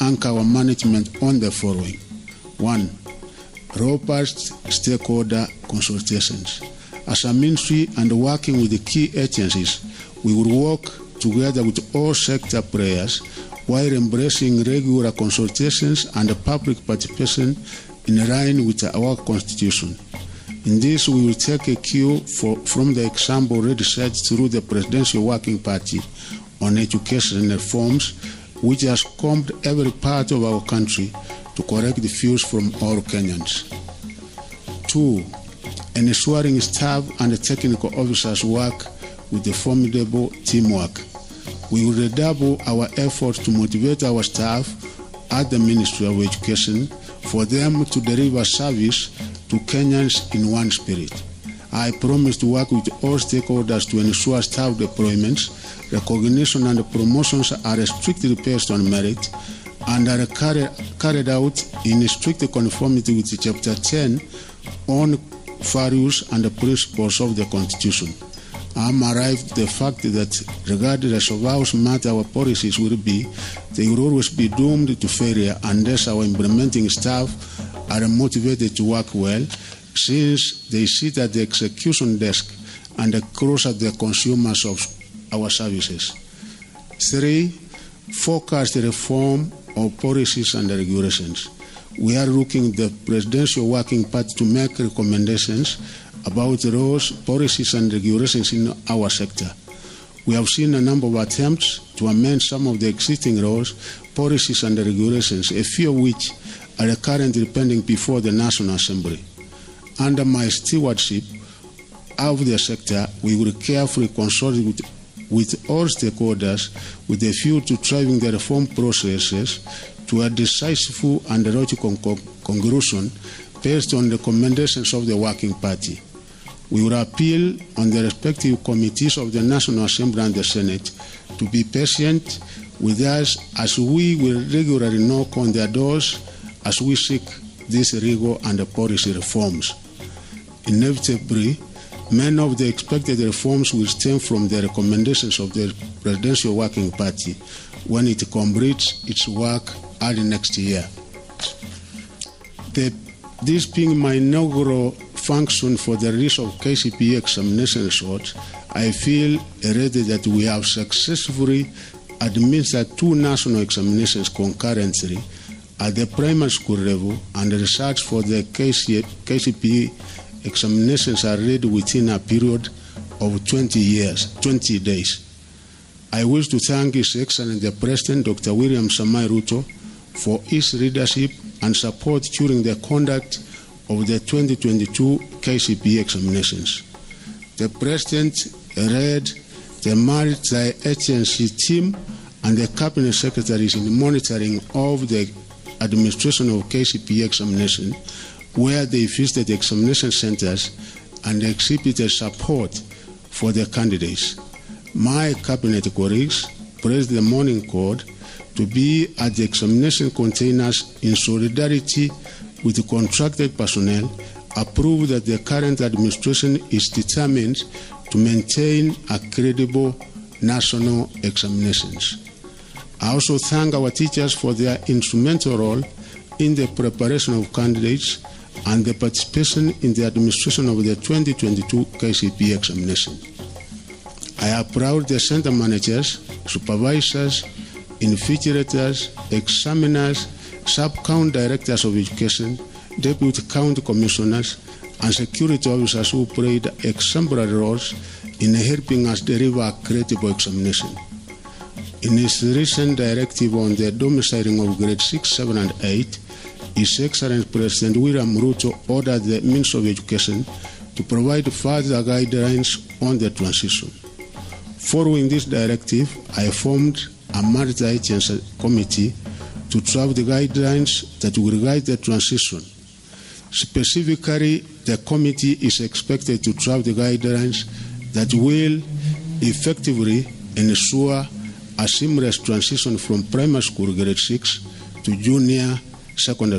anchor our management on the following. 1. Robust stakeholder consultations. As a ministry and working with the key agencies, we will work together with all sector players while embracing regular consultations and public participation in line with our Constitution. In this, we will take a cue from the example already set through the Presidential Working Party on education reforms, which has combed every part of our country to correct the views from all Kenyans. 2. Ensuring staff and technical officers work with the formidable teamwork. We will redouble our efforts to motivate our staff at the Ministry of Education for them to deliver service to Kenyans in one spirit. I promise to work with all stakeholders to ensure staff deployments, recognition and promotions are strictly based on merit and are carried out in strict conformity with Chapter 10 on values and the principles of the Constitution. I am arrived at the fact that regardless of how smart our policies will be, they will always be doomed to failure unless our implementing staff are motivated to work well, since they sit at the execution desk and close at the consumers of our services. 3. Focused reform of policies and regulations. We are looking at the Presidential Working Party to make recommendations about laws, policies and regulations in our sector. We have seen a number of attempts to amend some of the existing laws, policies and regulations, a few of which are currently pending before the National Assembly. Under my stewardship of the sector, we will carefully consult with all stakeholders with a view to driving the reform processes to a decisive and logical conclusion based on the recommendations of the Working Party. We will appeal on the respective committees of the National Assembly and the Senate to be patient with us as we will regularly knock on their doors as we seek these legal and policy reforms. Inevitably, many of the expected reforms will stem from the recommendations of the Presidential Working Party when it completes its work early next year. This being my inaugural function for the release of Kcpe examination results, I feel ready that we have successfully administered 2 national examinations concurrently at the primary school level, and the results for the Kcpe examinations are ready within a period of 20 days. I wish to thank His Excellency the President, Dr. William Samoei Ruto, for his leadership and support during the conduct of the 2022 Kcpe examinations. The President led the multi-agency team and the Cabinet Secretaries in monitoring of the administration of Kcpe examination, where they visited examination centers and exhibited support for the candidates. My Cabinet colleagues praised the morning code to be at the examination containers in solidarity with the contracted personnel, approved that the current administration is determined to maintain a credible national examinations. I also thank our teachers for their instrumental role in the preparation of candidates and the participation in the administration of the 2022 Kcpe examination. I applaud the center managers, supervisors, invigilators, examiners, sub-count directors of education, deputy county commissioners, and security officers who played exemplary roles in helping us deliver a credible examination. In his recent directive on the domiciling of grade 6, 7, and 8, His Excellency President William Ruto ordered the Ministry of Education to provide further guidelines on the transition. Following this directive, I formed a multi-agency committee to draft the guidelines that will guide the transition. Specifically, the committee is expected to draft the guidelines that will effectively ensure a seamless transition from primary school grade 6 to junior secondary